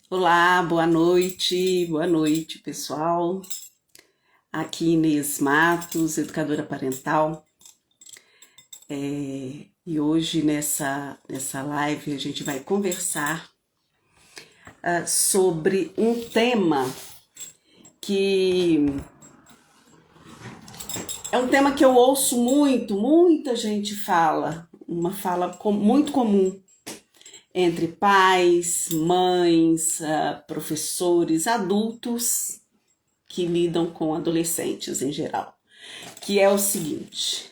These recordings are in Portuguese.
Olá, boa noite, pessoal. Aqui Inês Matos, educadora parental. E hoje nessa live a gente vai conversar sobre um tema que é um tema que eu ouço muita gente fala, uma fala muito comum entre pais, mães, professores, adultos que lidam com adolescentes em geral, que é o seguinte: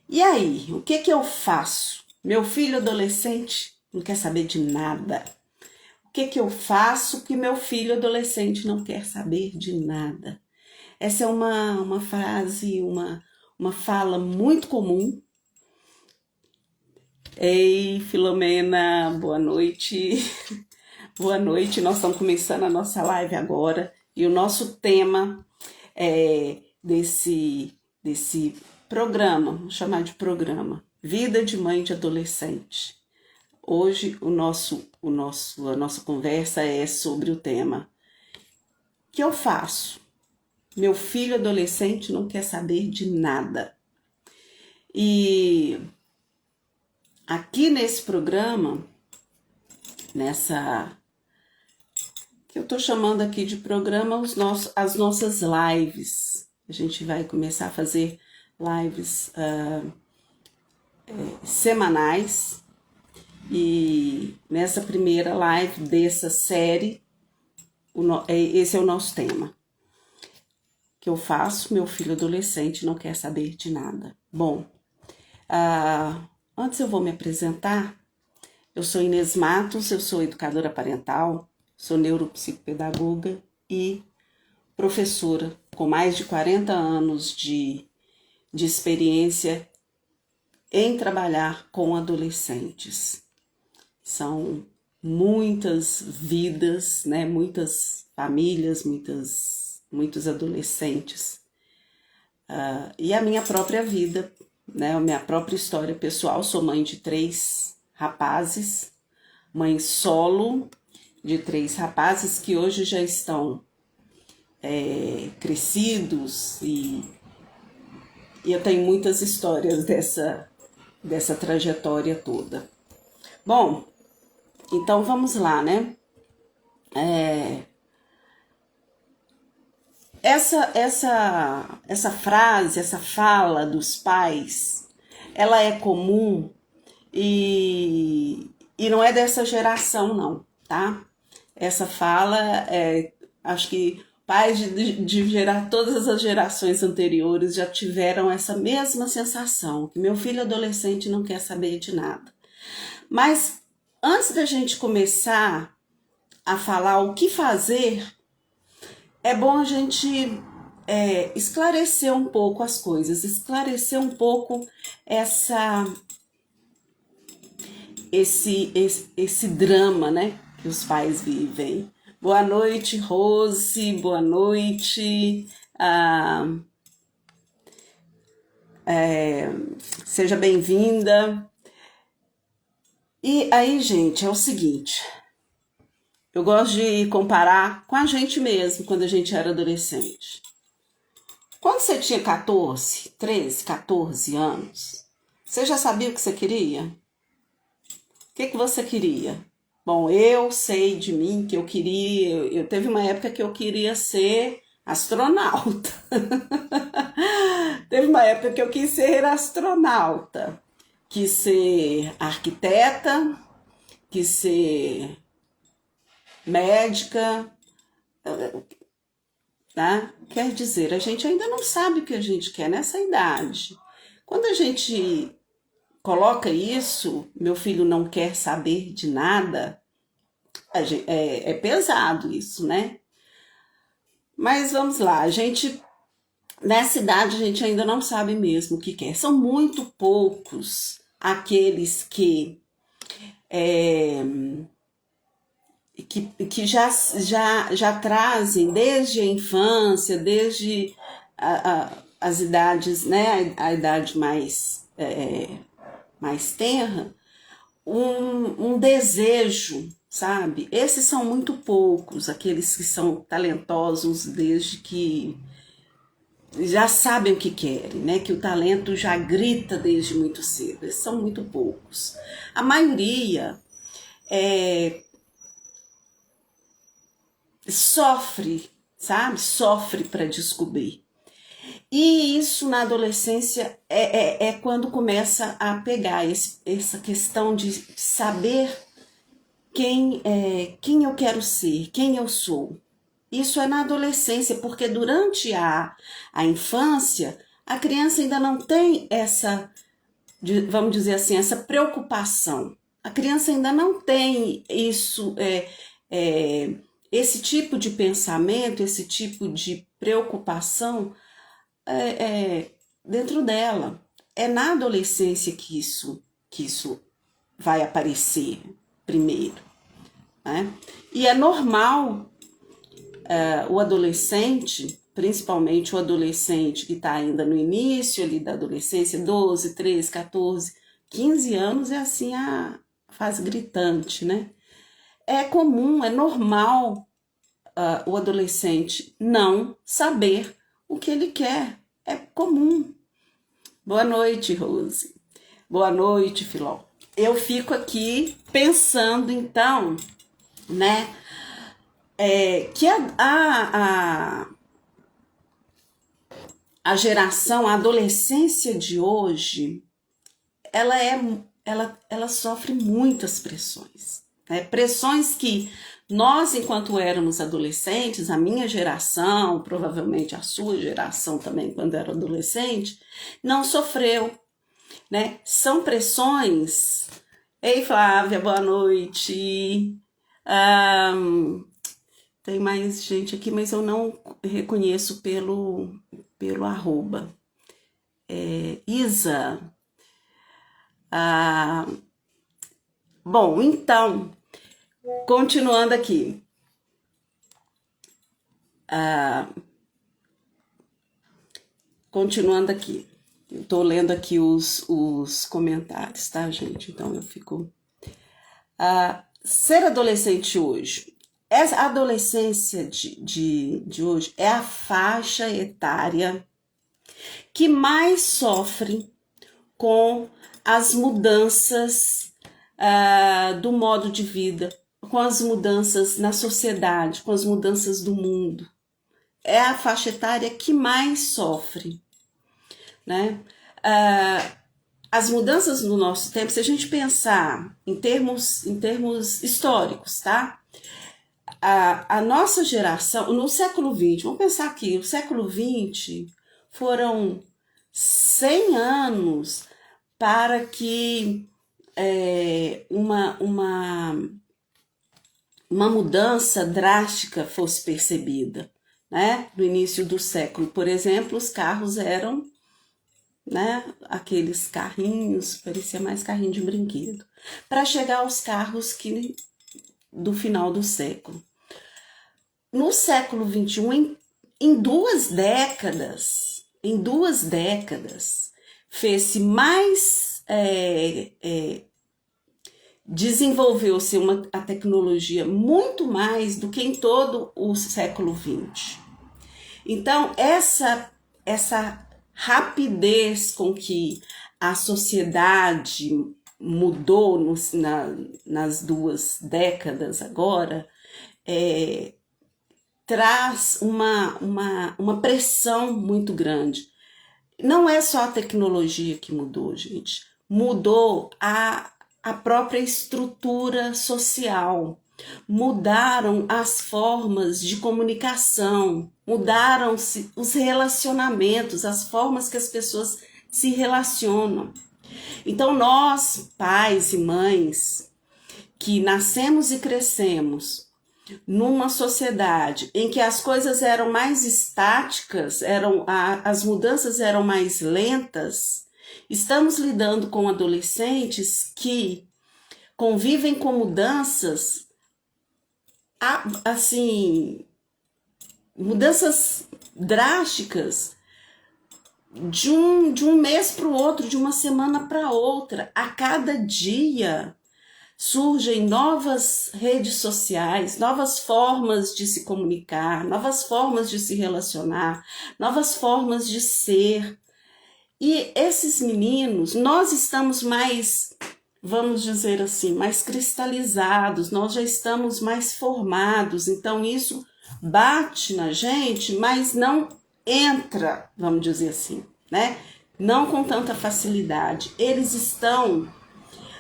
e aí, o que eu faço? Meu filho adolescente não quer saber de nada. O que eu faço que meu filho adolescente não quer saber de nada? Essa é uma frase, uma fala muito comum. Ei, Filomena, boa noite. Boa noite, nós estamos começando a nossa live agora e o nosso tema desse programa, vamos chamar de programa, Vida de Mãe de Adolescente. Hoje a nossa conversa é sobre o tema: o que eu faço? Meu filho adolescente não quer saber de nada. E aqui nesse programa, que eu estou chamando aqui de programa, as nossas lives. A gente vai começar a fazer lives semanais. E nessa primeira live dessa série, esse é o nosso tema. O que eu faço? Meu filho adolescente não quer saber de nada. Bom, antes eu vou me apresentar. Eu sou Inês Matos, eu sou educadora parental, sou neuropsicopedagoga e professora com mais de 40 anos de experiência em trabalhar com adolescentes. São muitas vidas, né? Muitas famílias, muitos adolescentes. E a minha própria vida, né? A minha própria história pessoal. Sou mãe de 3 rapazes, mãe solo de 3 rapazes que hoje já estão crescidos e eu tenho muitas histórias dessa trajetória toda. Bom, então vamos lá, né? Essa frase, essa fala dos pais, ela é comum e não é dessa geração, não, tá? Essa fala, acho que pais de gerar todas as gerações anteriores já tiveram essa mesma sensação, que meu filho adolescente não quer saber de nada. Mas antes da gente começar a falar o que fazer, é bom a gente esclarecer um pouco as coisas, esclarecer um pouco esse drama, né, que os pais vivem. Boa noite, Rose, boa noite. Seja bem-vinda. E aí, gente, é o seguinte: eu gosto de comparar com a gente mesmo, quando a gente era adolescente. Quando você tinha 14, 13, 14 anos, você já sabia o que você queria? O que você queria? Bom, eu sei de mim que eu teve uma época que eu queria ser astronauta. Teve uma época que eu quis ser astronauta. Quis ser arquiteta, quis ser médica, tá? Quer dizer, a gente ainda não sabe o que a gente quer nessa idade. Quando a gente coloca isso, meu filho não quer saber de nada, é pesado isso, né? Mas vamos lá, nessa idade a gente ainda não sabe mesmo o que quer. São muito poucos aqueles que já trazem desde a infância, desde as idades, né, a idade mais tenra, um desejo sabe? Esses são muito poucos, aqueles que são talentosos desde que já sabem o que querem, né? Que o talento já grita desde muito cedo. Esses são muito poucos. A maioria sofre, sabe? Sofre para descobrir. E isso na adolescência é quando começa a pegar essa questão de saber quem eu quero ser, quem eu sou. Isso é na adolescência, porque durante a infância, a criança ainda não tem essa, vamos dizer assim, essa preocupação. A criança ainda não tem isso, esse tipo de pensamento, esse tipo de preocupação dentro dela. É na adolescência que isso vai aparecer primeiro, né? E é normal o adolescente, principalmente o adolescente que está ainda no início ali da adolescência, 12, 13, 14, 15 anos, é assim a fase gritante, né? É comum, é normal o adolescente não saber o que ele quer. É comum. Boa noite, Rose. Boa noite, Filó. Eu fico aqui pensando, então, né, que a geração, a adolescência de hoje, ela sofre muitas pressões, né? Pressões que nós, enquanto éramos adolescentes, a minha geração, provavelmente a sua geração também, quando era adolescente, não sofreu, né? São pressões. Ei, Flávia, boa noite. Tem mais gente aqui, mas eu não reconheço pelo arroba. Isa. Bom, então, continuando aqui. Estou lendo aqui os comentários, tá, gente? Então eu fico... ser adolescente hoje. Essa adolescência de hoje é a faixa etária que mais sofre com as mudanças do modo de vida, com as mudanças na sociedade, com as mudanças do mundo. É a faixa etária que mais sofre, né? As mudanças no nosso tempo, se a gente pensar em termos históricos, tá? A nossa geração, no século XX, vamos pensar aqui, o século XX foram 100 anos para que uma mudança drástica fosse percebida, né? No início do século, por exemplo, os carros eram, né, aqueles carrinhos, parecia mais carrinho de brinquedo, para chegar aos carros do final do século. No século XXI, em 2 décadas, fez-se mais, desenvolveu-se a tecnologia muito mais do que em todo o século XX. Então, essa rapidez com que a sociedade mudou nas 2 décadas agora, traz uma pressão muito grande. Não é só a tecnologia que mudou, gente. Mudou a própria estrutura social. Mudaram as formas de comunicação. Mudaram-se os relacionamentos, as formas que as pessoas se relacionam. Então, nós, pais e mães, que nascemos e crescemos numa sociedade em que as coisas eram mais estáticas, as mudanças eram mais lentas, estamos lidando com adolescentes que convivem com mudanças, assim, mudanças drásticas de um mês para o outro, de uma semana para outra. A cada dia surgem novas redes sociais, novas formas de se comunicar, novas formas de se relacionar, novas formas de ser. E esses meninos, nós estamos mais, vamos dizer assim, mais cristalizados, nós já estamos mais formados, então isso bate na gente, mas não entra, vamos dizer assim, né? Não com tanta facilidade. Eles estão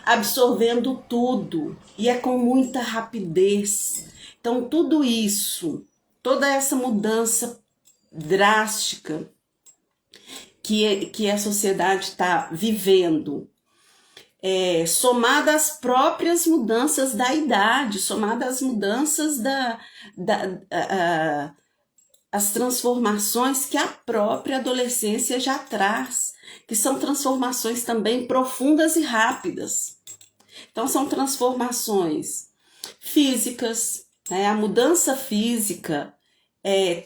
absorvendo tudo e é com muita rapidez. Então, tudo isso, toda essa mudança drástica que a sociedade está vivendo, somada às próprias mudanças da idade, somada às mudanças as transformações que a própria adolescência já traz, que são transformações também profundas e rápidas. Então, são transformações físicas, né? A mudança física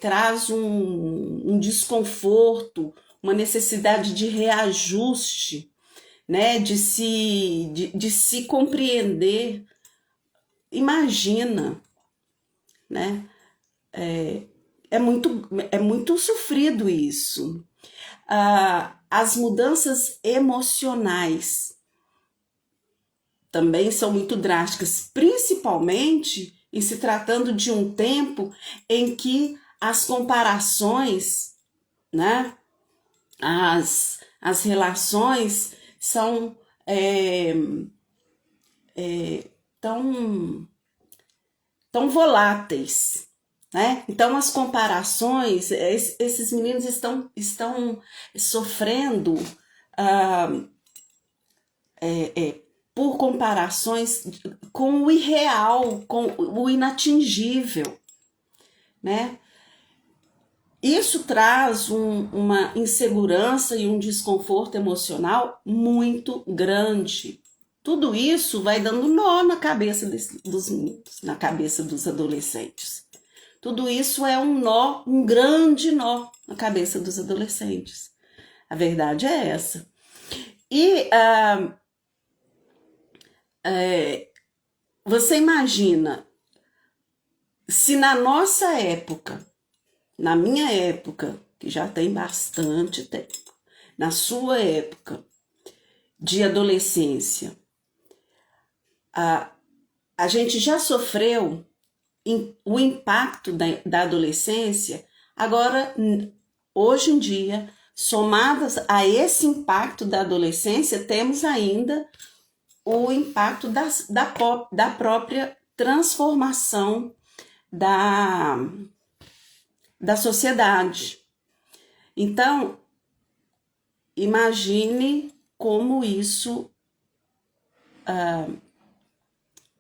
traz um desconforto, uma necessidade de reajuste, né? De se compreender. Imagina, né? É muito sofrido isso. As mudanças emocionais também são muito drásticas, principalmente em se tratando de um tempo em que as comparações, né, as relações são tão voláteis, né? Então as comparações, esses meninos estão sofrendo por comparações com o irreal, com o inatingível, né? Isso traz uma insegurança e um desconforto emocional muito grande. Tudo isso vai dando nó na cabeça dos meninos, na cabeça dos adolescentes. Tudo isso é um nó, um grande nó na cabeça dos adolescentes. A verdade é essa. E você imagina se na nossa época, na minha época, que já tem bastante tempo, na sua época de adolescência, a gente já sofreu o impacto da adolescência, agora, hoje em dia, somadas a esse impacto da adolescência, temos ainda o impacto da própria transformação da sociedade. Então, imagine como isso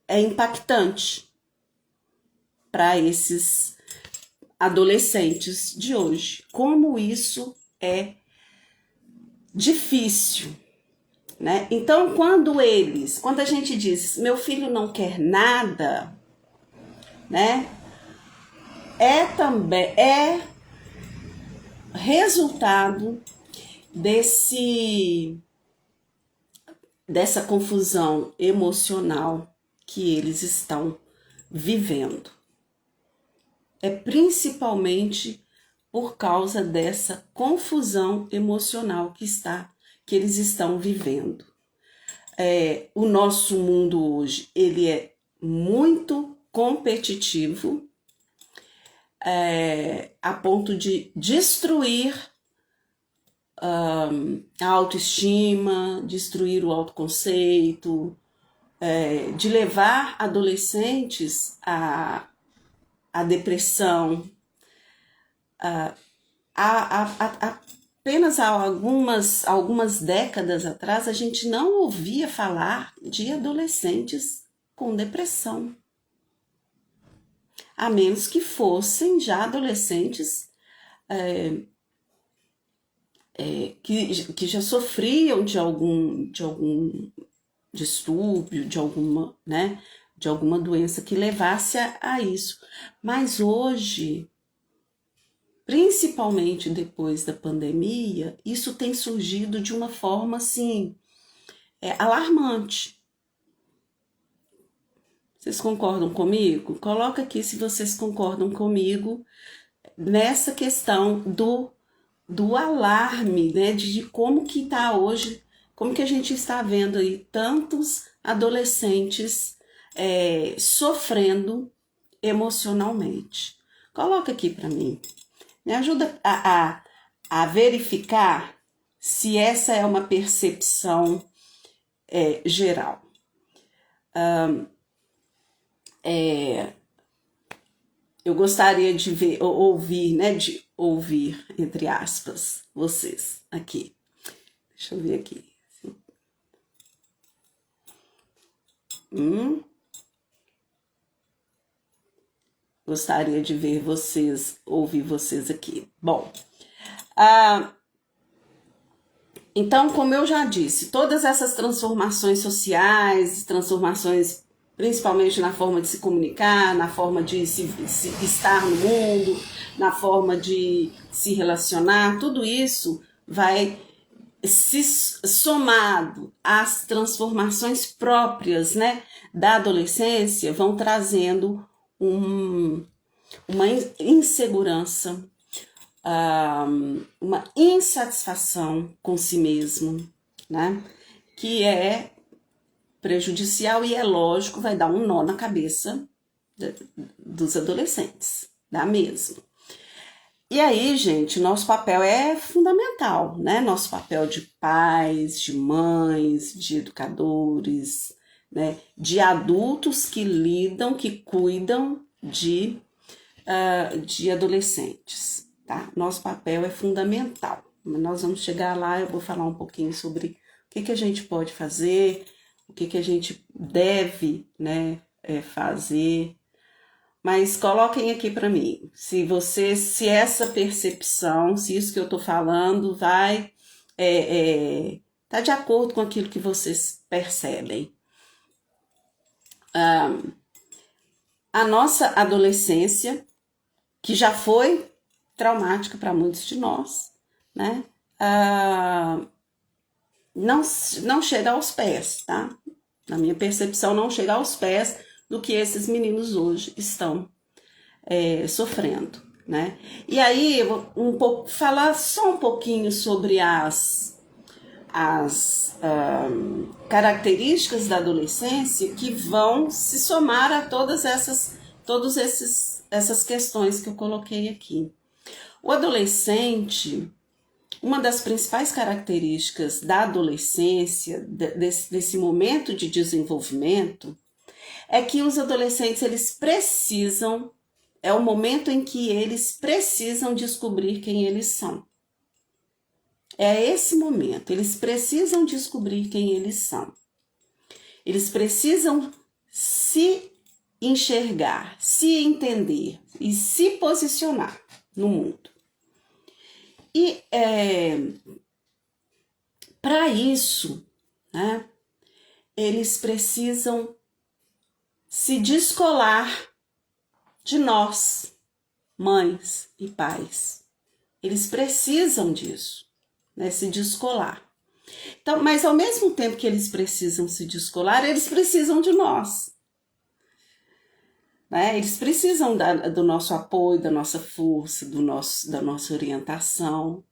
é impactante para esses adolescentes de hoje. Como isso é difícil, né? Então, quando a gente diz, meu filho não quer nada, né? É resultado dessa confusão emocional que eles estão vivendo. É principalmente por causa dessa confusão emocional que eles estão vivendo. O nosso mundo hoje, ele é muito competitivo, a ponto de destruir a autoestima, destruir o autoconceito, de levar adolescentes à depressão. Apenas há algumas décadas atrás, a gente não ouvia falar de adolescentes com depressão. A menos que fossem já adolescentes que já sofriam de algum distúrbio, de alguma doença que levasse a isso. Mas hoje, principalmente depois da pandemia, isso tem surgido de uma forma assim, alarmante. Vocês concordam comigo? Coloca aqui se vocês concordam comigo nessa questão do alarme, né? De como que está hoje, como que a gente está vendo aí tantos adolescentes sofrendo emocionalmente. Coloca aqui para mim. Me ajuda a verificar se essa é uma percepção geral. Eu gostaria de ouvir, né, de ouvir, entre aspas, vocês aqui. Deixa eu ver aqui. Gostaria de ver vocês, ouvir vocês aqui. Bom, então, como eu já disse, todas essas transformações sociais, transformações principalmente na forma de se comunicar, na forma de se estar no mundo, na forma de se relacionar, tudo isso vai se somado às transformações próprias, né, da adolescência, vão trazendo uma insegurança, uma insatisfação com si mesmo, né, que é prejudicial e, é lógico, vai dar um nó na cabeça dos adolescentes, dá mesmo. E aí, gente, nosso papel é fundamental, né? Nosso papel de pais, de mães, de educadores, né? De adultos que lidam, que cuidam de adolescentes, tá? Nosso papel é fundamental. Nós vamos chegar lá, eu vou falar um pouquinho sobre o que a gente pode fazer, o que a gente deve, né, fazer. Mas coloquem aqui para mim, se essa percepção, se isso que eu tô falando vai tá de acordo com aquilo que vocês percebem. A nossa adolescência, que já foi traumática para muitos de nós, né? Não chega aos pés, tá? Na minha percepção, não chega aos pés do que esses meninos hoje estão sofrendo, né? E aí, eu vou falar só um pouquinho sobre as características da adolescência que vão se somar a todas essas questões que eu coloquei aqui. O adolescente, uma das principais características da adolescência, desse momento de desenvolvimento, é que os adolescentes, eles precisam, é o momento em que eles precisam descobrir quem eles são. É esse momento, eles precisam descobrir quem eles são. Eles precisam se enxergar, se entender e se posicionar no mundo. E para isso, né, eles precisam se descolar de nós, mães e pais. Eles precisam disso, né, se descolar. Então, mas ao mesmo tempo que eles precisam se descolar, eles precisam de nós. Né? Eles precisam do nosso apoio, da nossa força, da nossa orientação.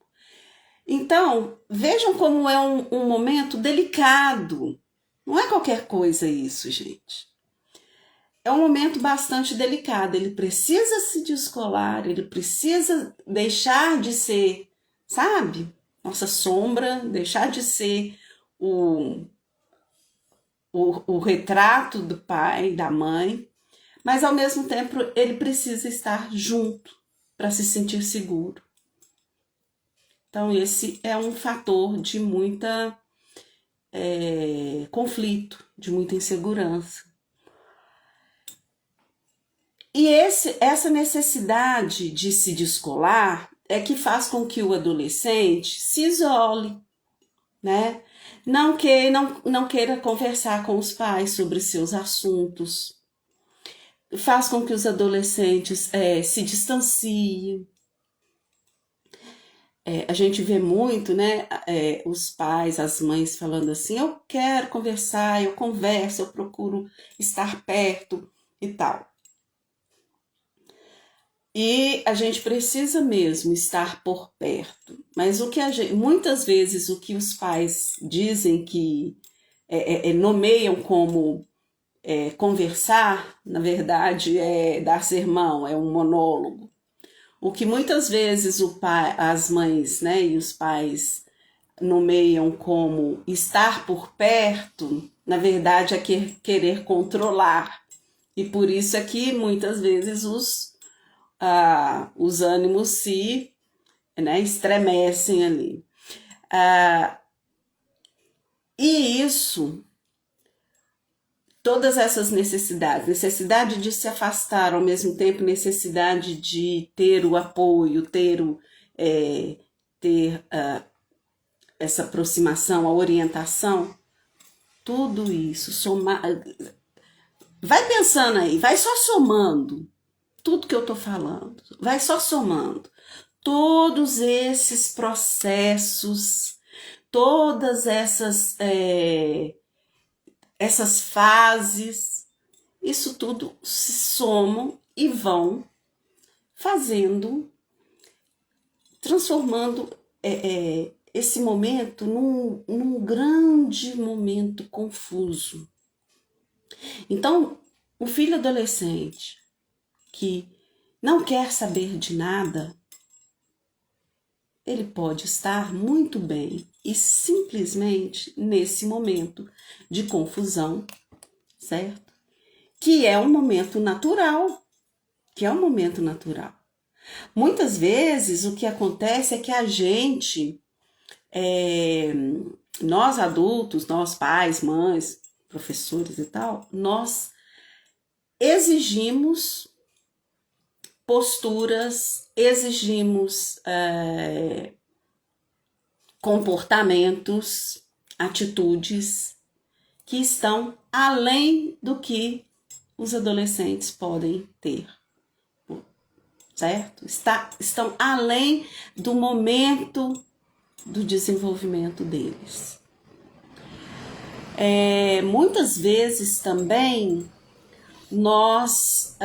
Então, vejam como é um momento delicado. Não é qualquer coisa isso, gente. É um momento bastante delicado. Ele precisa se descolar, ele precisa deixar de ser, sabe, nossa sombra, deixar de ser o retrato do pai, da mãe, mas ao mesmo tempo ele precisa estar junto para se sentir seguro. Então esse é um fator de muita conflito, de muita insegurança. E essa necessidade de se descolar é que faz com que o adolescente se isole, né? Não queira conversar com os pais sobre seus assuntos. Faz com que os adolescentes se distanciem. a gente vê muito, né, os pais, as mães falando assim, eu quero conversar, eu converso, eu procuro estar perto e tal. E a gente precisa mesmo estar por perto. Mas o que muitas vezes o que os pais dizem que nomeiam como conversar, na verdade é dar sermão, é um monólogo. O que muitas vezes as mães, né, e os pais nomeiam como estar por perto, na verdade é querer controlar. E por isso é que muitas vezes os ânimos se, né, estremecem ali. E isso, todas essas necessidades, necessidade de se afastar, ao mesmo tempo necessidade de ter o apoio, ter essa aproximação, a orientação, tudo isso, vai pensando aí, vai só somando tudo que eu tô falando, vai só somando todos esses processos, todas essas fases, isso tudo se somam e vão fazendo, transformando esse momento num grande momento confuso. Então, o filho adolescente que não quer saber de nada, ele pode estar muito bem e simplesmente nesse momento de confusão, certo? Que é um momento natural, Muitas vezes o que acontece é que a gente, nós adultos, nós pais, mães, professores e tal, nós exigimos posturas, exigimos comportamentos, atitudes que estão além do que os adolescentes podem ter, certo? Estão além do momento do desenvolvimento deles. Muitas vezes também nós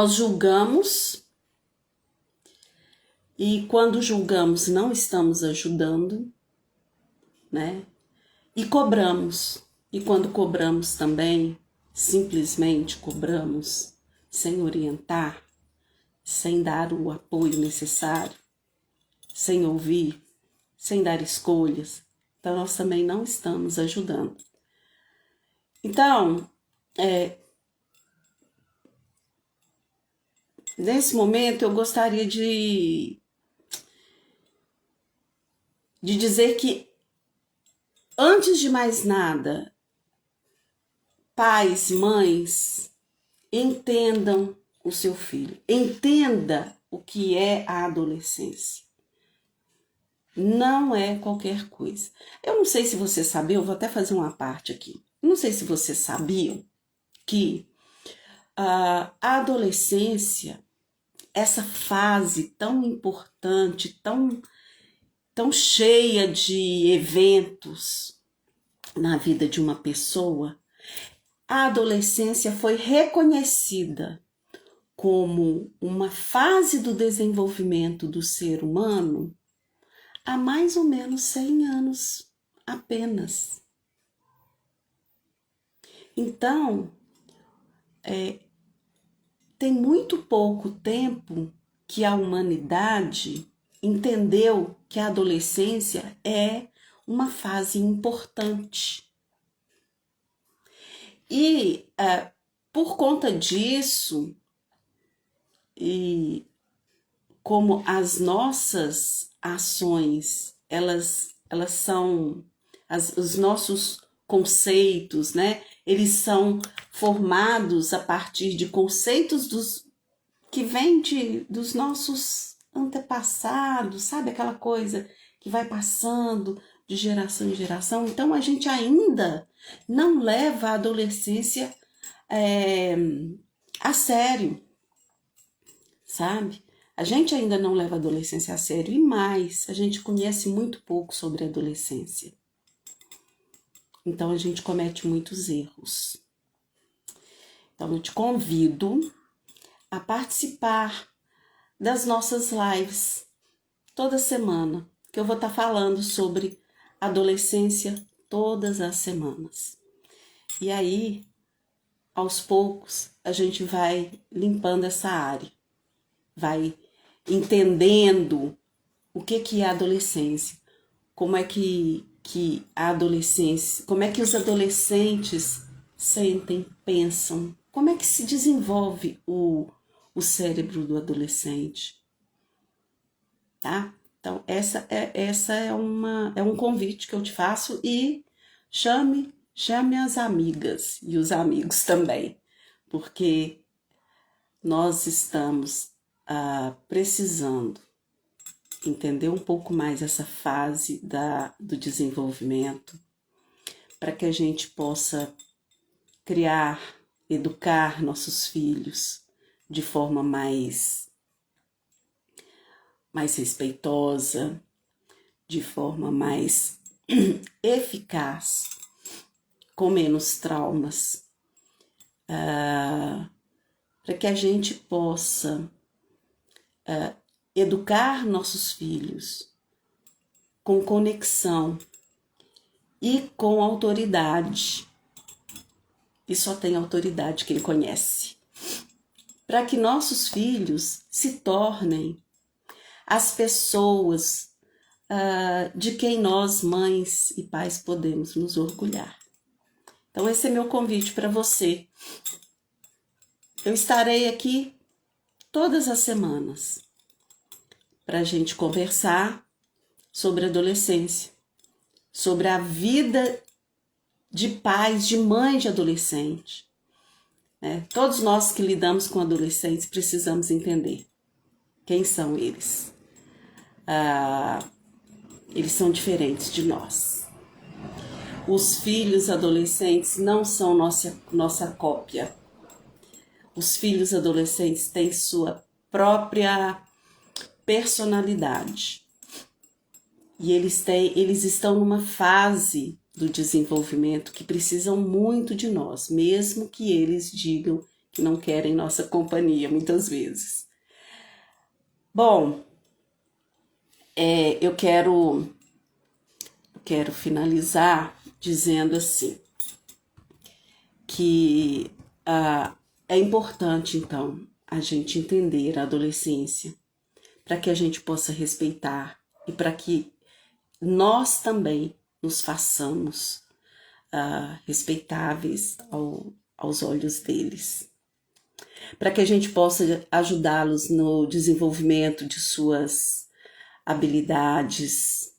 julgamos, e quando julgamos não estamos ajudando, né? E cobramos. E quando cobramos também, simplesmente cobramos, sem orientar, sem dar o apoio necessário, sem ouvir, sem dar escolhas. Então, nós também não estamos ajudando. Então, nesse momento, eu gostaria de dizer que, antes de mais nada, pais, mães, entendam o seu filho. Entenda o que é a adolescência. Não é qualquer coisa. Eu não sei se você sabia, eu vou até fazer uma parte aqui. Eu não sei se vocês sabiam que a adolescência, essa fase tão importante, tão cheia de eventos na vida de uma pessoa, a adolescência foi reconhecida como uma fase do desenvolvimento do ser humano há mais ou menos 100 anos apenas. Então, tem muito pouco tempo que a humanidade entendeu que a adolescência é uma fase importante. E por conta disso, e como as nossas ações, elas são, os nossos conceitos, né? Eles são formados a partir de conceitos que vêm dos nossos antepassados, sabe? Aquela coisa que vai passando de geração em geração. Então, a gente ainda não leva a adolescência a sério, sabe? A gente ainda não leva a adolescência a sério e mais, a gente conhece muito pouco sobre a adolescência. Então a gente comete muitos erros. Então eu te convido a participar das nossas lives toda semana, que eu vou estar falando sobre adolescência todas as semanas. E aí, aos poucos, a gente vai limpando essa área, vai entendendo o que é a adolescência, como é que a adolescência, como é que os adolescentes sentem, pensam, como é que se desenvolve o cérebro do adolescente, tá? Então, essa é um convite que eu te faço e chame as amigas e os amigos também, porque nós estamos precisando entender um pouco mais essa fase do desenvolvimento, para que a gente possa criar, educar nossos filhos de forma mais respeitosa, de forma mais eficaz, com menos traumas, para que a gente possa educar nossos filhos com conexão e com autoridade. E só tem autoridade quem conhece. Para que nossos filhos se tornem as pessoas de quem nós, mães e pais, podemos nos orgulhar. Então esse é meu convite para você. Eu estarei aqui todas as semanas para a gente conversar sobre adolescência, sobre a vida de pais, de mães de adolescente. Todos nós que lidamos com adolescentes precisamos entender quem são eles. Eles são diferentes de nós. Os filhos adolescentes não são nossa cópia. Os filhos adolescentes têm sua própria personalidade. E eles estão numa fase do desenvolvimento que precisam muito de nós, mesmo que eles digam que não querem nossa companhia, muitas vezes. Bom, eu quero finalizar dizendo assim, que é importante, então, a gente entender a adolescência, para que a gente possa respeitar e para que nós também nos façamos respeitáveis aos olhos deles. Para que a gente possa ajudá-los no desenvolvimento de suas habilidades,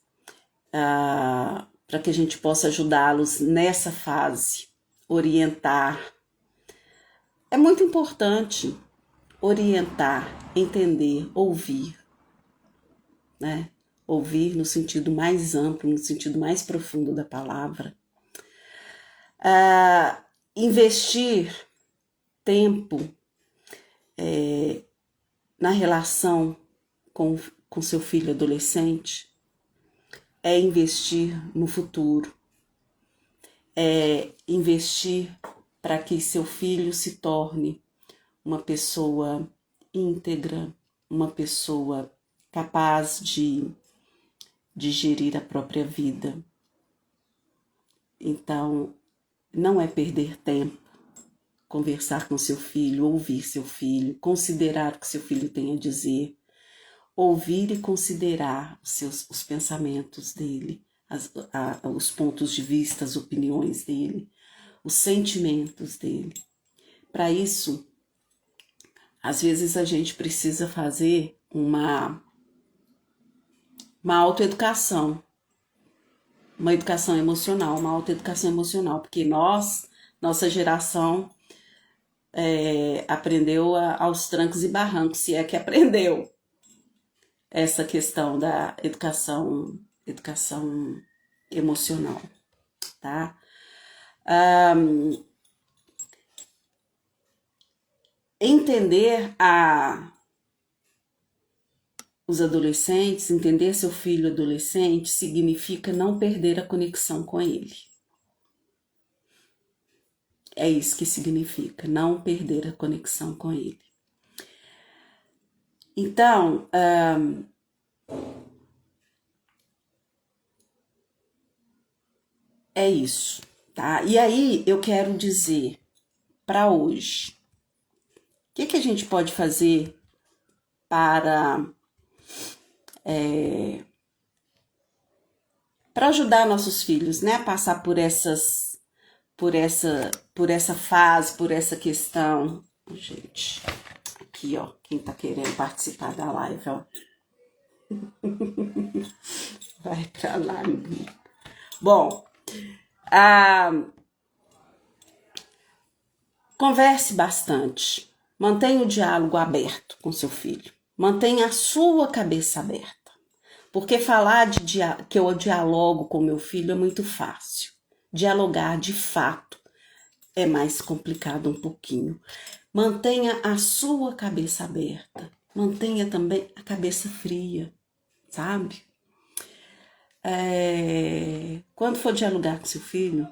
para que a gente possa ajudá-los nessa fase, orientar. É muito importante orientar, entender, ouvir, né? Ouvir no sentido mais amplo, no sentido mais profundo da palavra. Investir tempo na relação com seu filho adolescente é investir no futuro, é investir para que seu filho se torne uma pessoa íntegra, uma pessoa capaz de gerir a própria vida. Então, não é perder tempo conversar com seu filho, ouvir seu filho, considerar o que seu filho tem a dizer, ouvir e considerar os pensamentos dele, os pontos de vista, as opiniões dele, os sentimentos dele. Para isso, às vezes a gente precisa fazer uma autoeducação, uma educação emocional, uma autoeducação emocional, porque nossa geração aprendeu aos trancos e barrancos, se é que aprendeu essa questão da educação emocional, tá? Entender os adolescentes, entender seu filho adolescente, significa não perder a conexão com ele. É isso que significa, não perder a conexão com ele. Então, é isso, tá? E aí eu quero dizer para hoje, o que a gente pode fazer para ajudar nossos filhos, né, a passar por essa fase, por essa questão. Gente, aqui, ó, quem tá querendo participar da live, ó. Vai pra lá, menino. Bom, converse bastante. Mantenha o diálogo aberto com seu filho. Mantenha a sua cabeça aberta. Porque falar que eu dialogo com meu filho é muito fácil. Dialogar de fato é mais complicado um pouquinho. Mantenha a sua cabeça aberta. Mantenha também a cabeça fria, sabe? Quando for dialogar com seu filho,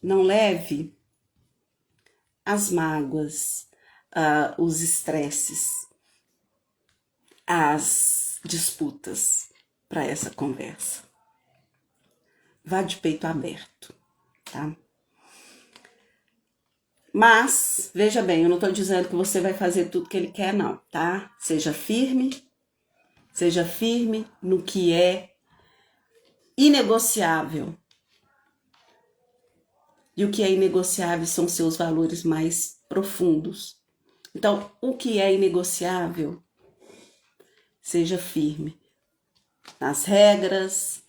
não leve as mágoas, os estresses, as disputas para essa conversa. Vá de peito aberto, tá? Mas, veja bem, eu não estou dizendo que você vai fazer tudo que ele quer, não, tá? Seja firme no que é inegociável. E o que é inegociável são seus valores mais profundos. Então, o que é inegociável, seja firme nas regras,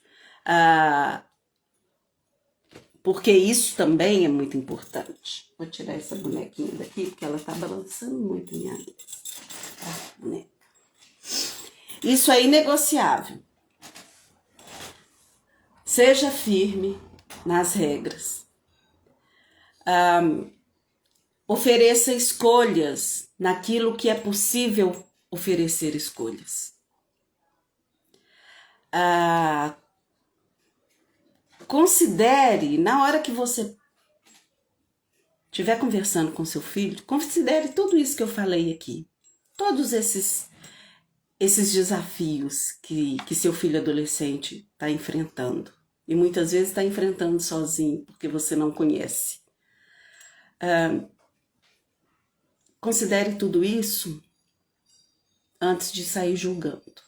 porque isso também é muito importante. Vou tirar essa bonequinha daqui, porque ela tá balançando muito minha boneca. Isso é inegociável. Seja firme nas regras. Ofereça escolhas naquilo que é possível oferecer escolhas. Considere, na hora que você estiver conversando com seu filho, considere tudo isso que eu falei aqui. Todos esses desafios que seu filho adolescente está enfrentando. E muitas vezes está enfrentando sozinho, porque você não conhece. Considere tudo isso antes de sair julgando,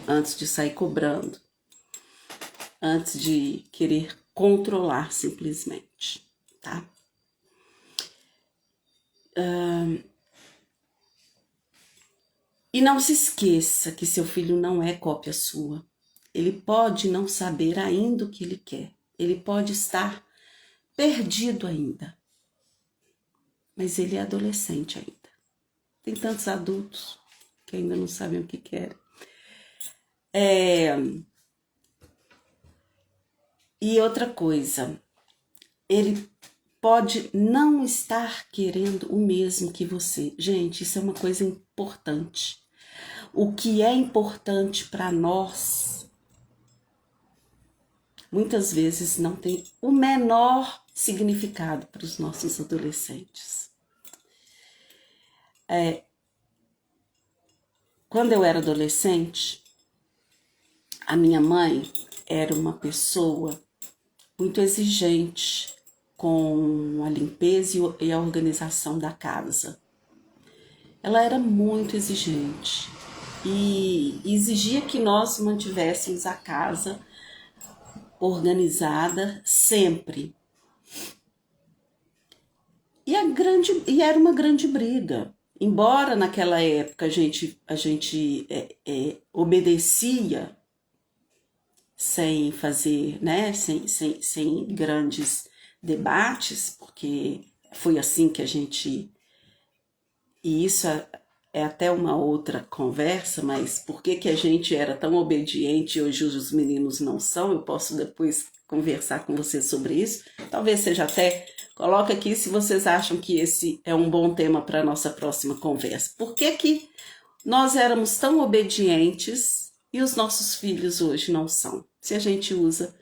antes de sair cobrando, antes de querer controlar simplesmente, tá? E não se esqueça que seu filho não é cópia sua. Ele pode não saber ainda o que ele quer. Ele pode estar perdido ainda. Mas ele é adolescente ainda. Tem tantos adultos que ainda não sabem o que querem. E outra coisa, ele pode não estar querendo o mesmo que você. Gente, isso é uma coisa importante. O que é importante para nós, muitas vezes não tem o menor significado para os nossos adolescentes. Quando eu era adolescente, a minha mãe era uma pessoa muito exigente com a limpeza e a organização da casa. Ela era muito exigente e exigia que nós mantivéssemos a casa organizada sempre. E era uma grande briga. Embora naquela época a gente obedecia sem fazer, né, sem grandes debates, porque foi assim que a gente... E isso é até uma outra conversa, mas por que a gente era tão obediente e hoje os meninos não são? Eu posso depois conversar com vocês sobre isso. Talvez seja até... Coloca aqui se vocês acham que esse é um bom tema para a nossa próxima conversa. Por que nós éramos tão obedientes e os nossos filhos hoje não são. Se a gente usa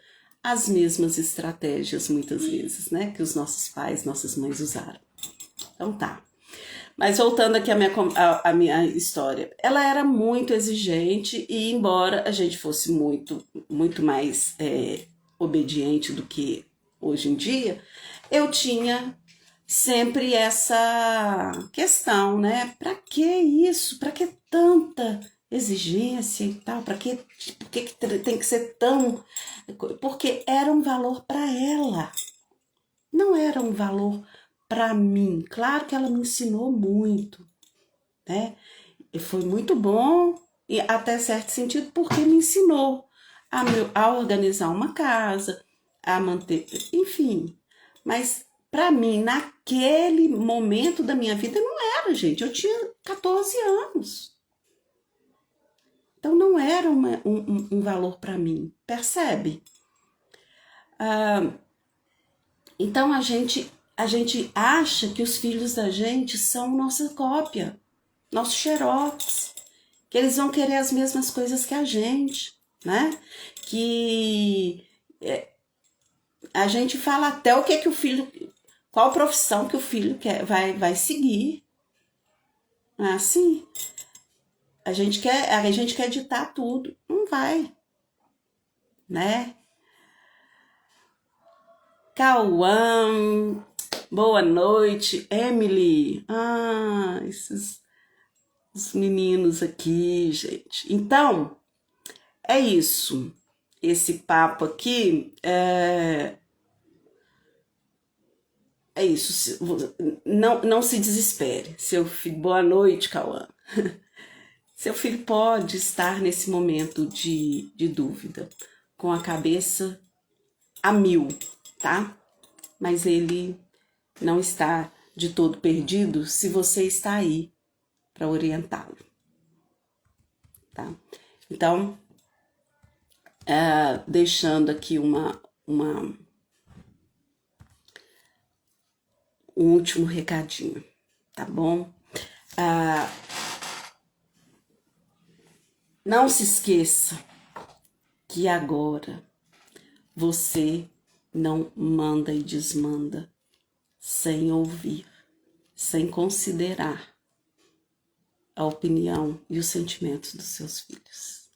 as mesmas estratégias muitas vezes, né, que os nossos pais, nossas mães usaram. Então tá. Mas voltando aqui à minha história, ela era muito exigente e embora a gente fosse muito mais obediente do que hoje em dia, eu tinha sempre essa questão, né? Para que isso? Para que tanta exigência e tal? Por que tem que ser tão? Porque era um valor para ela, não era um valor para mim. Claro que ela me ensinou muito, né? E foi muito bom, e até certo sentido, porque me ensinou a organizar uma casa, a manter, enfim. Mas para mim, naquele momento da minha vida, não era, gente. Eu tinha 14 anos. Então não era um valor para mim, percebe? Então a gente acha que os filhos da gente são nossa cópia, nosso xerox, que eles vão querer as mesmas coisas que a gente, né? Que a gente fala até o que o filho, qual profissão que o filho vai seguir. Não é assim? A gente quer ditar tudo, não vai, né? Cauã, boa noite, Emily. Esses os meninos aqui, gente. Então, é isso. Esse papo aqui é isso. Não se desespere. Seu filho, boa noite, Cauã. Seu filho pode estar nesse momento de dúvida, com a cabeça a mil, tá? Mas ele não está de todo perdido se você está aí para orientá-lo, tá? Então, deixando aqui um último recadinho, tá bom? Não se esqueça que agora você não manda e desmanda sem ouvir, sem considerar a opinião e os sentimentos dos seus filhos.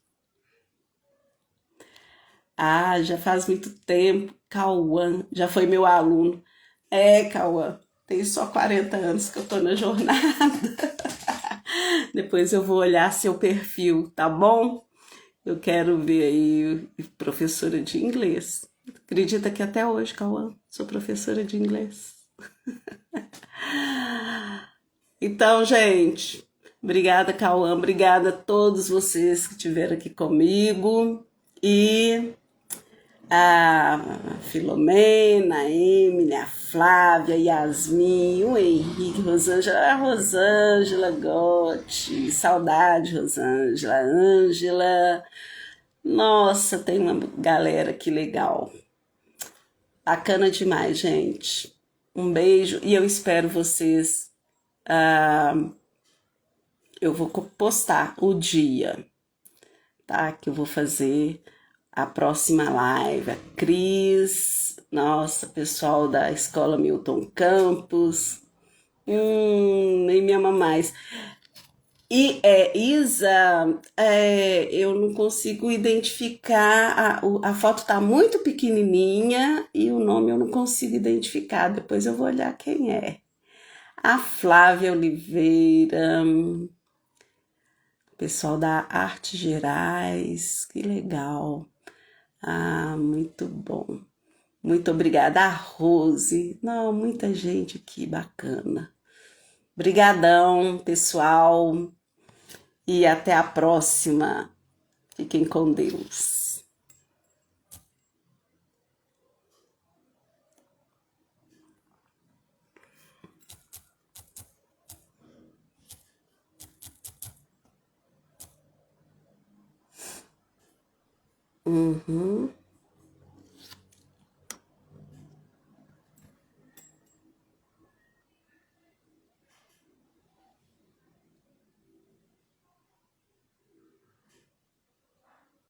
Já faz muito tempo, Cauã já foi meu aluno. Cauã, tem só 40 anos que eu tô na jornada. Depois eu vou olhar seu perfil, tá bom? Eu quero ver aí professora de inglês. Acredita que até hoje, Cauã, sou professora de inglês. Então, gente, obrigada, Cauã, obrigada a todos vocês que estiveram aqui comigo. E a Filomena, a Emily, a Flávia, a Yasmin, o Henrique, a Rosângela Gotti, saudade, Rosângela, Ângela. Nossa, tem uma galera que legal. Bacana demais, gente. Um beijo e eu espero vocês. Eu vou postar o dia, tá? Que eu vou fazer a próxima live. A Cris, nossa, pessoal da Escola Milton Campos. Nem me ama mais. E Isa, eu não consigo identificar, a foto tá muito pequenininha e o nome eu não consigo identificar, depois eu vou olhar quem é. A Flávia Oliveira, pessoal da Arte Gerais, que legal. Muito bom. Muito obrigada. A Rose, não, muita gente aqui bacana. Brigadão, pessoal. E até a próxima. Fiquem com Deus. Uhum.